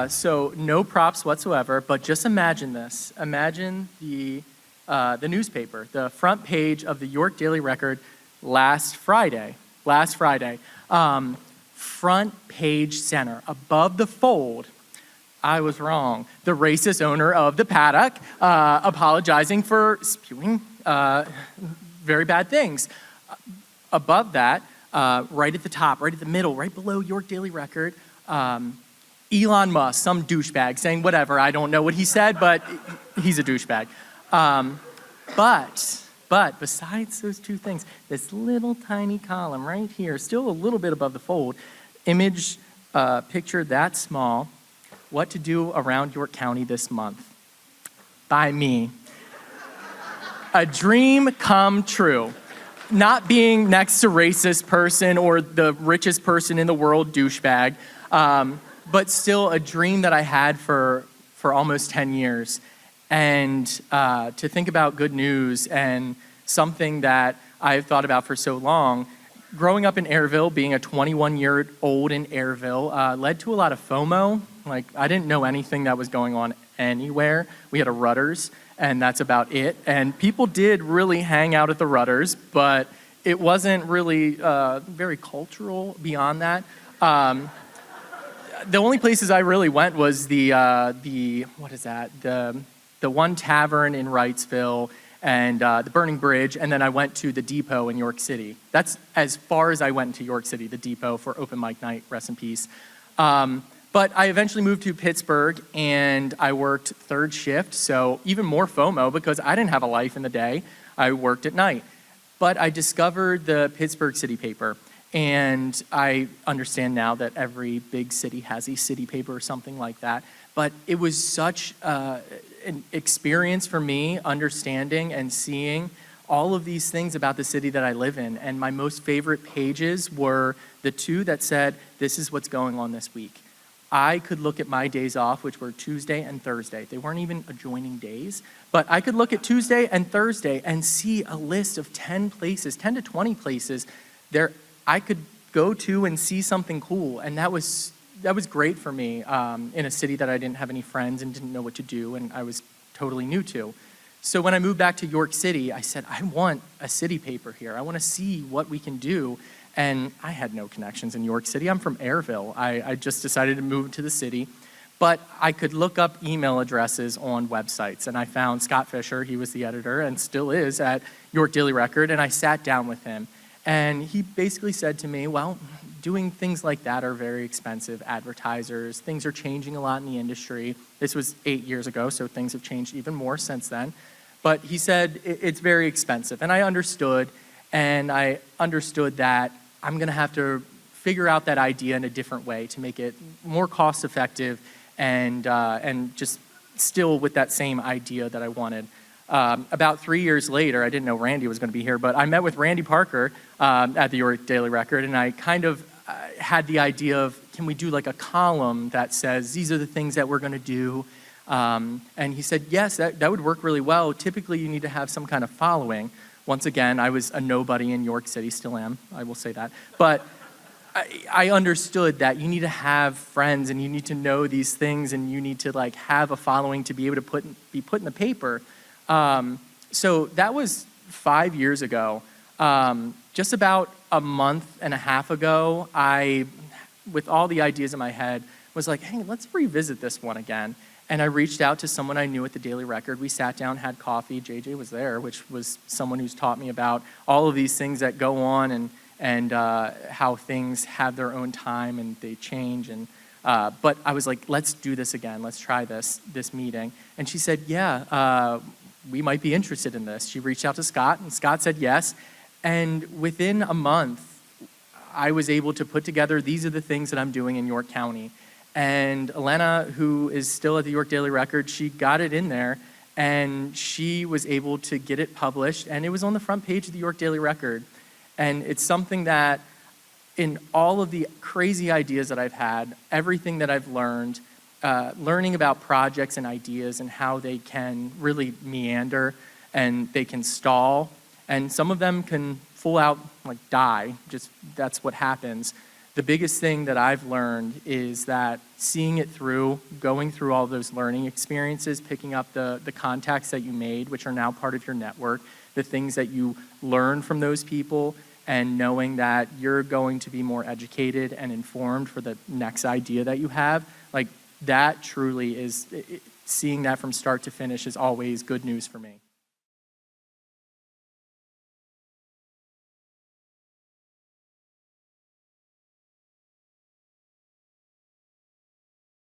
So no props whatsoever, but just imagine this. Imagine the newspaper, the front page of the York Daily Record last Friday. Front page center, above the fold. I was wrong. The racist owner of the paddock apologizing for spewing very bad things. Above that, right at the top, right at the middle, right below York Daily Record, Elon Musk, some douchebag, saying whatever. I don't know what he said, but he's a douchebag. But besides those two things, this little tiny column right here, still a little bit above the fold, image picture that small, what to do around York County this month. By me. A dream come true. Not being next to racist person or the richest person in the world douchebag, but still a dream that I had for almost 10 years. And to think about good news and something that I've thought about for so long, growing up in Airville, being a 21-year-old in Airville, led to a lot of FOMO. Like, I didn't know anything that was going on anywhere. We had a Rudders, and that's about it. And people did really hang out at the Rudders, but it wasn't really very cultural beyond that. The only places I really went was the one tavern in Wrightsville and the Burning Bridge, and then I went to the Depot in York City. That's as far as I went to York City, the Depot for open mic night, rest in peace. But I eventually moved to Pittsburgh, and I worked third shift, so even more FOMO because I didn't have a life in the day. I worked at night. But I discovered the Pittsburgh City Paper, and I understand now that every big city has a city paper or something like that. But it was such an experience for me, understanding and seeing all of these things about the city that I live in. And my most favorite pages were the two that said, this is what's going on this week. I could look at my days off, which were Tuesday and Thursday. They weren't even adjoining days, but I could look at Tuesday and Thursday and see a list of 10 places, 10 to 20 places there I could go to and see something cool. And that was great for me in a city that I didn't have any friends and didn't know what to do, and I was totally new to. So when I moved back to York City, I said, I want a city paper here. I want to see what we can do. And I had no connections in York City. I'm from Airville. I just decided to move to the city. But I could look up email addresses on websites. And I found Scott Fisher, he was the editor and still is at York Daily Record. And I sat down with him. And he basically said to me, well, doing things like that are very expensive. Advertisers, things are changing a lot in the industry. This was 8 years ago, so things have changed even more since then. But he said, it's very expensive. And I understood that I'm gonna have to figure out that idea in a different way to make it more cost effective and just still with that same idea that I wanted. About 3 years later, I didn't know Randy was gonna be here, but I met with Randy Parker at the York Daily Record, and I kind of had the idea of, can we do like a column that says, these are the things that we're gonna do? And he said, yes, that would work really well. Typically, you need to have some kind of following. Once again, I was a nobody in York City, still am, I will say that. But I understood that you need to have friends and you need to know these things and you need to like have a following to be able to be put in the paper. So that was 5 years ago. Just about a month and a half ago, I, with all the ideas in my head, was like, hey, let's revisit this one again. And I reached out to someone I knew at the Daily Record. We sat down, had coffee. JJ was there, which was someone who's taught me about all of these things that go on and how things have their own time and they change. And but I was like, let's do this again. Let's try this meeting. And she said, yeah, we might be interested in this. She reached out to Scott, and Scott said yes. And within a month, I was able to put together, these are the things that I'm doing in York County. And Elena, who is still at the York Daily Record, she got it in there, and she was able to get it published, and it was on the front page of the York Daily Record. And it's something that, in all of the crazy ideas that I've had, everything that I've learned, learning about projects and ideas and how they can really meander and they can stall, and some of them can full out like die, just that's what happens. the biggest thing that I've learned is that seeing it through, going through all those learning experiences, picking up the contacts that you made, which are now part of your network, the things that you learn from those people, and knowing that you're going to be more educated and informed for the next idea that you have, like that truly is, seeing that from start to finish is always good news for me.